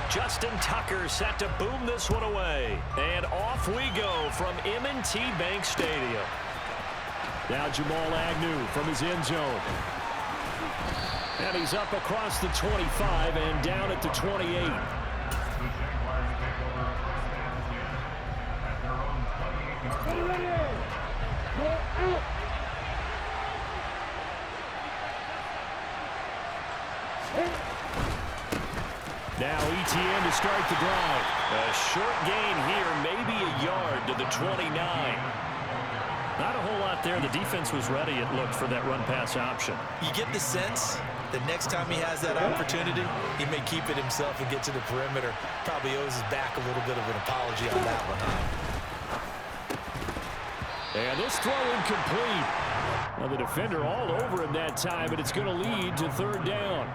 Justin Tucker set to boom this one away. And off we go from M&T Bank Stadium. Now Jamal Agnew from his end zone. And he's up across the 25 and down at the 28. Now ETN to start the drive. A short gain here, maybe a yard to the 29. Not a whole lot there. The defense was ready, it looked, for that run-pass option. You get the sense that next time he has that opportunity, he may keep it himself and get to the perimeter. Probably owes his back a little bit of an apology on that one, huh? And this throw incomplete. Well, the defender all over him that time, but it's going to lead to third down.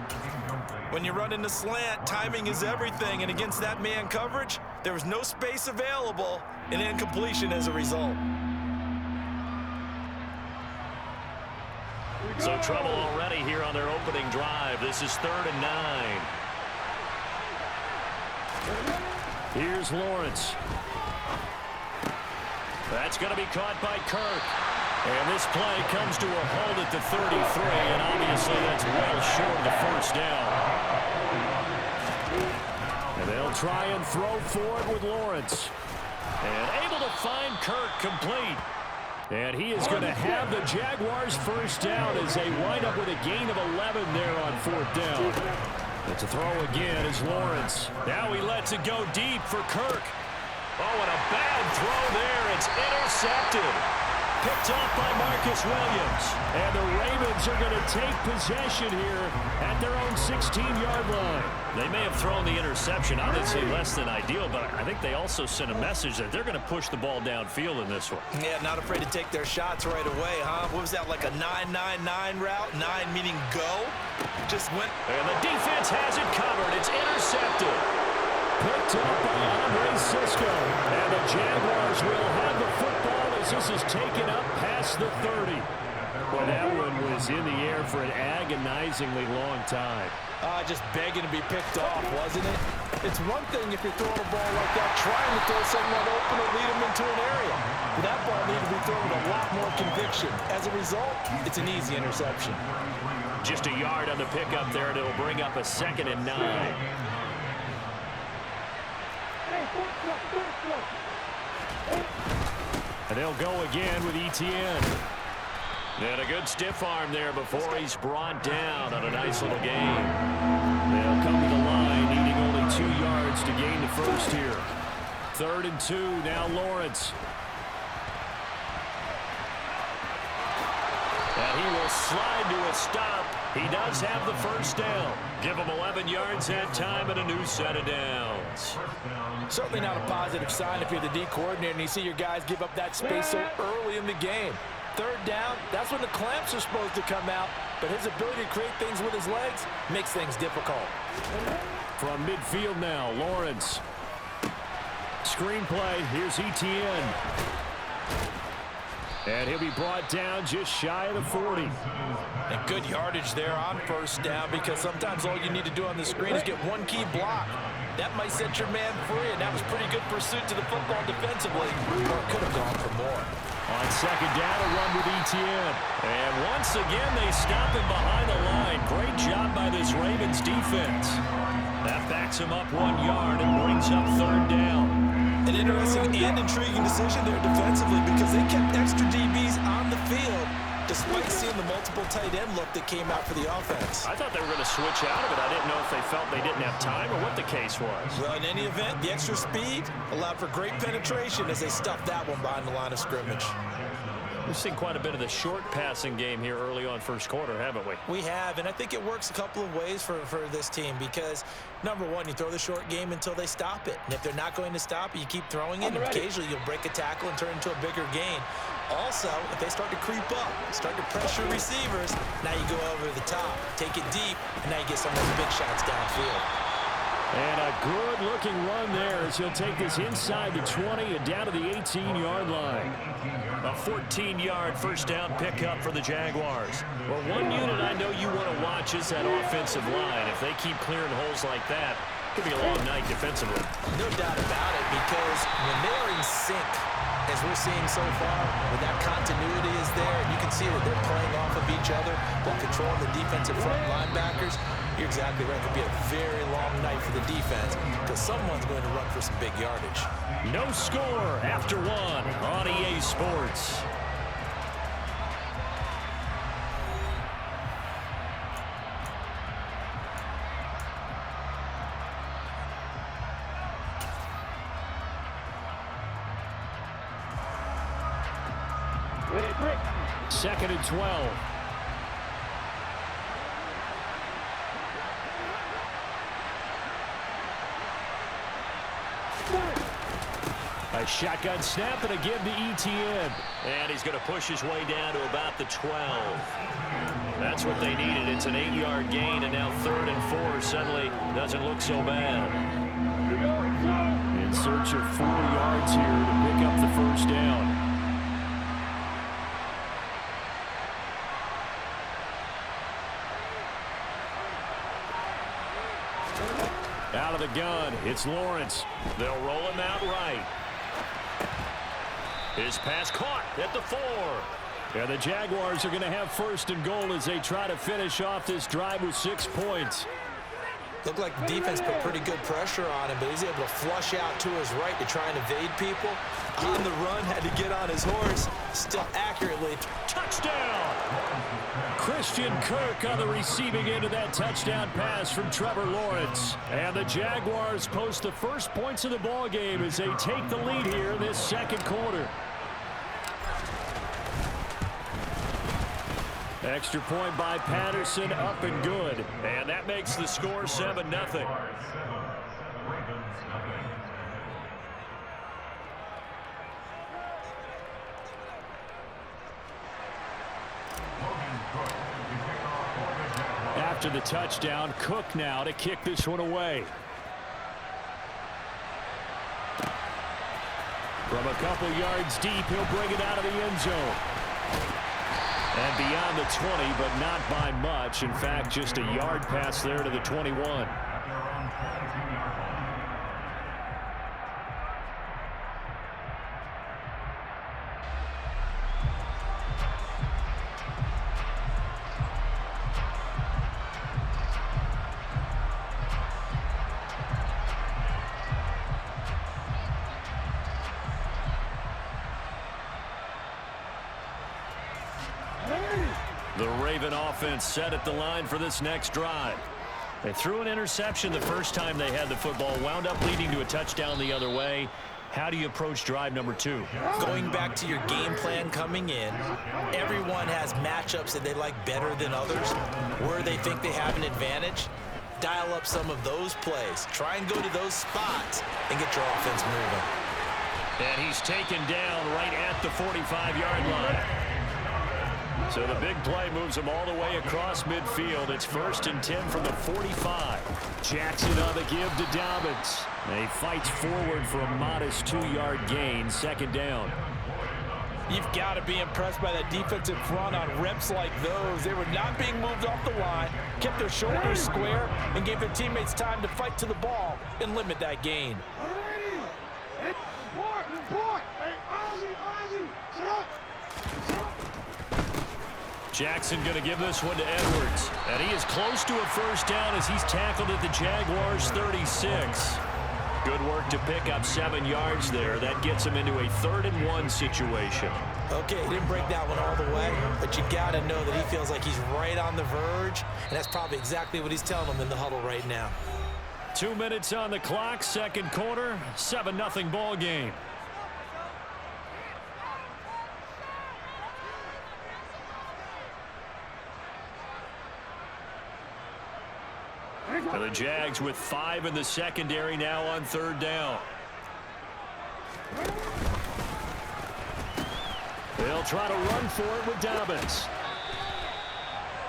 When you run in the slant, timing is everything, and against that man coverage, there was no space available, and incompletion as a result. So trouble already here on their opening drive. This is 3rd and 9. Here's Lawrence. That's going to be caught by Kirk. And this play comes to a halt at the 33, and obviously that's well short of the first down. And they'll try and throw forward with Lawrence. And able to find Kirk complete. And he is going to have the Jaguars first down as they wind up with a gain of 11 there on 4th down. But to throw again is Lawrence. Now he lets it go deep for Kirk. Oh, and a bad throw there. It's intercepted. Picked off by Marcus Williams. And the Ravens are going to take possession here at their own 16-yard line. They may have thrown the interception, obviously less than ideal, but I think they also sent a message that they're going to push the ball downfield in this one. Yeah, not afraid to take their shots right away, huh? What was that, like a 9-9-9 route? 9 meaning go? Just went. And the defense has it covered. It's intercepted. Picked up by Andre Cisco. And the Jaguars will have the football as this is taken up past the 30. Well, that one was in the air for an agonizingly long time. Just begging to be picked off, wasn't it? It's one thing if you're throwing a ball like that, trying to throw someone open or lead them into an area. But that ball needed to be thrown with a lot more conviction. As a result, it's an easy interception. Just a yard on the pickup there, and it'll bring up a 2nd and 9. And they'll go again with ETN. And a good stiff arm there before he's brought down on a nice little gain. They'll come to the line, needing only 2 yards to gain the first here. 3rd and 2, now Lawrence. And he will slide to a stop. He does have the first down. Give him 11 yards that time and a new set of downs. Certainly not a positive sign if you're the D coordinator and you see your guys give up that space so early in the game. 3rd down, that's when the clamps are supposed to come out, but his ability to create things with his legs makes things difficult. From midfield now, Lawrence. Screenplay, here's ETN. And he'll be brought down just shy of the 40. And good yardage there on 1st down, because sometimes all you need to do on the screen is get one key block. That might set your man free, and that was pretty good pursuit to the football defensively, or it could have gone for more. On 2nd down, a run with ETN. And once again, they stop him behind the line. Great job by this Ravens defense. That backs him up 1 yard and brings up 3rd down. An interesting and intriguing decision there defensively, because they kept extra DBs on the field despite seeing the multiple tight end look that came out for the offense. I thought they were going to switch out of it. I didn't know if they felt they didn't have time or what the case was. Well, in any event, the extra speed allowed for great penetration as they stuffed that one behind the line of scrimmage. We've seen quite a bit of the short passing game here early on 1st quarter, haven't we? We have, and I think it works a couple of ways for this team, because, number one, you throw the short game until they stop it. And if they're not going to stop it, you keep throwing it, and occasionally you'll break a tackle and turn it into a bigger gain. Also, if they start to creep up, start to pressure receivers, now you go over the top, take it deep, and now you get some of those big shots downfield. And a good-looking run there as he'll take this inside the 20 and down to the 18-yard line. A 14-yard first down pickup for the Jaguars. Well, one unit I know you want to watch is that offensive line. If they keep clearing holes like that, Could be a long night defensively. No doubt about it, because when they're in sync, as we're seeing so far, when that continuity is there, and you can see that they're playing off of each other while controlling the defensive front linebackers, you're exactly right. It could be a very long night for the defense, because someone's going to run for some big yardage. No score after one on EA Sports. Second and 12. A shotgun snap and a give to ETN. And he's going to push his way down to about the 12. That's what they needed. It's an 8-yard gain, and now 3rd and 4 suddenly doesn't look so bad. In search of 4 yards here to pick up the first down. Out of the gun, it's Lawrence. They'll roll him out right. His pass caught at the 4. And the Jaguars are going to have 1st and goal as they try to finish off this drive with 6 points. Looked like the defense put pretty good pressure on him, but he's able to flush out to his right to try and evade people. On the run, had to get on his horse, still accurately. Touchdown! Christian Kirk on the receiving end of that touchdown pass from Trevor Lawrence. And the Jaguars post the first points of the ball game as they take the lead here in this second quarter. Extra point by Patterson, up and good. And that makes the score 7-0. After the touchdown, Cook now to kick this one away. From a couple yards deep, he'll bring it out of the end zone. And beyond the 20, but not by much. In fact, just a yard pass there to the 21. The Raven offense set at the line for this next drive. They threw an interception the first time they had the football, wound up leading to a touchdown the other way. How do you approach drive number 2? Going back to your game plan coming in, everyone has matchups that they like better than others, where they think they have an advantage. Dial up some of those plays. Try and go to those spots and get your offense moving. And he's taken down right at the 45-yard line. So the big play moves him all the way across midfield. It's 1st and 10 from the 45. Jackson on the give to Dobbins. And he fights forward for a modest 2-yard gain, 2nd down. You've got to be impressed by that defensive front on reps like those. They were not being moved off the line, kept their shoulders square, and gave their teammates time to fight to the ball and limit that gain. Jackson going to give this one to Edwards. And he is close to a first down as he's tackled at the Jaguars' 36. Good work to pick up 7 yards there. That gets him into a 3rd and 1 situation. Okay, he didn't break that one all the way, but you got to know that he feels like he's right on the verge, and that's probably exactly what he's telling them in the huddle right now. 2 minutes on the clock, second quarter, 7-0 ball game. And the Jags with 5 in the secondary now on 3rd down. They'll try to run for it with Dobbins.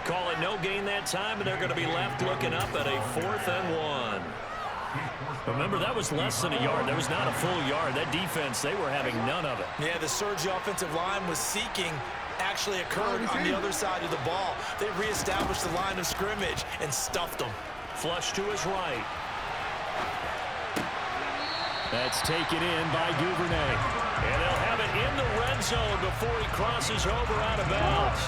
Call it no gain that time, and they're going to be left looking up at a 4th and 1. Remember, that was less than a yard. That was not a full yard. That defense, they were having none of it. Yeah, the surge the offensive line was seeking actually occurred on the other side of the ball. They reestablished the line of scrimmage and stuffed them. Flush to his right. That's taken in by Duvernay. And they'll have it in the red zone before he crosses over out of bounds.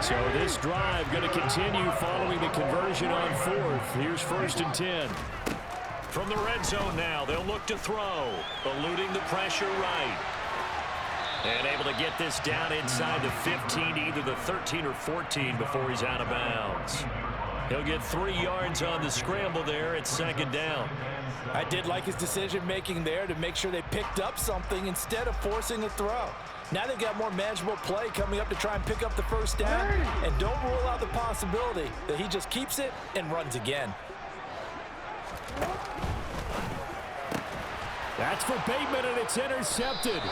So this drive going to continue following the conversion on fourth. Here's 1st and 10. From the red zone now, they'll look to throw, eluding the pressure right. And able to get this down inside the 15 to either the 13 or 14 before he's out of bounds. He'll get 3 yards on the scramble there at 2nd down. I did like his decision-making there to make sure they picked up something instead of forcing a throw. Now they've got more manageable play coming up to try and pick up the 1st down. And don't rule out the possibility that he just keeps it and runs again. That's for Bateman, and it's intercepted.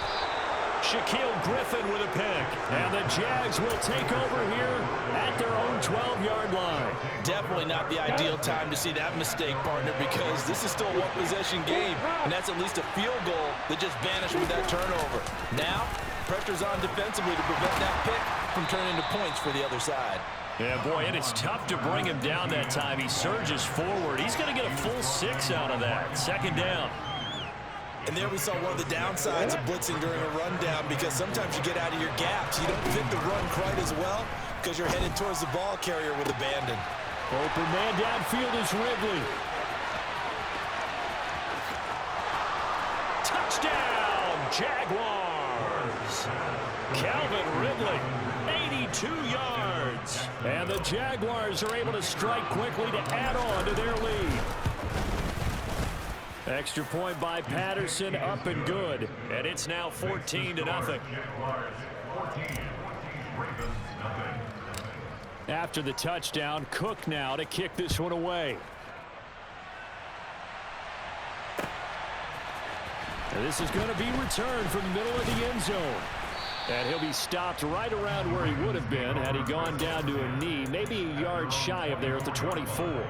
Shaquille Griffin with a pick. And the Jags will take over here at their own 12-yard line. Definitely not the ideal time to see that mistake, partner, because this is still a one-possession game, and that's at least a field goal that just vanished with that turnover. Now, pressure's on defensively to prevent that pick from turning into points for the other side. Yeah, boy, and it's tough to bring him down that time. He surges forward. He's going to get a full 6 out of that. 2nd down. And there we saw one of the downsides of blitzing during a rundown, because sometimes you get out of your gaps. You don't fit the run quite as well because you're headed towards the ball carrier with abandon. Open man downfield is Ridley. Touchdown, Jaguars. Calvin Ridley, 82 yards. And the Jaguars are able to strike quickly to add on to their lead. Extra point by Patterson, up and good. And it's now 14-0. After the touchdown, Cook now to kick this one away. And this is going to be returned from the middle of the end zone. And he'll be stopped right around where he would have been had he gone down to a knee, maybe a yard shy of there at the 24.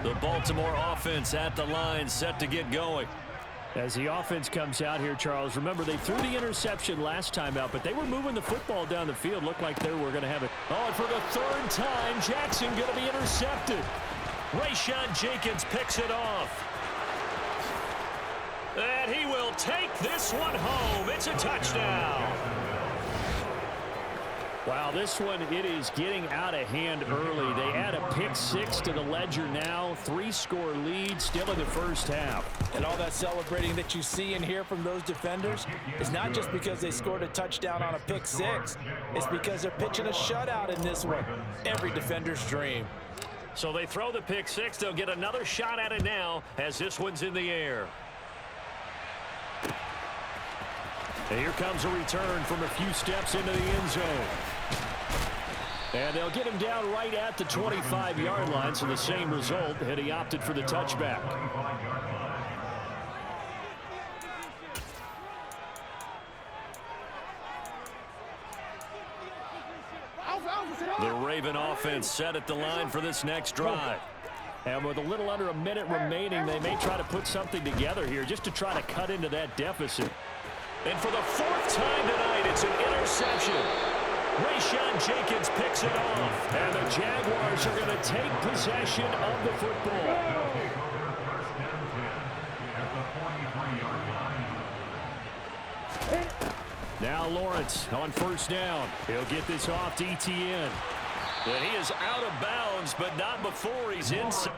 The Baltimore offense at the line, set to get going. As the offense comes out here, Charles, remember they threw the interception last time out, but they were moving the football down the field. Looked like they were going to have it. Oh, and for the 3rd time, Jackson going to be intercepted. Rayshawn Jenkins picks it off. And he will take this one home. It's a touchdown. Wow, this one, it is getting out of hand early. They add a pick 6 to the ledger now. 3-score lead still in the 1st half. And all that celebrating that you see and hear from those defenders is not just because they scored a touchdown on a pick 6. It's because they're pitching a shutout in this one. Every defender's dream. So they throw the pick 6. They'll get another shot at it now as this one's in the air. And here comes a return from a few steps into the end zone. And they'll get him down right at the 25-yard line, so the same result, and he opted for the touchback. The Raven offense set at the line for this next drive. And with a little under a minute remaining, they may try to put something together here just to try to cut into that deficit. And for the 4th time tonight, it's an interception. Rayshawn Jenkins picks it off. And the Jaguars are going to take possession of the football. Now Lawrence on 1st down. He'll get this off to Etienne. And he is out of bounds, but not before he's inside.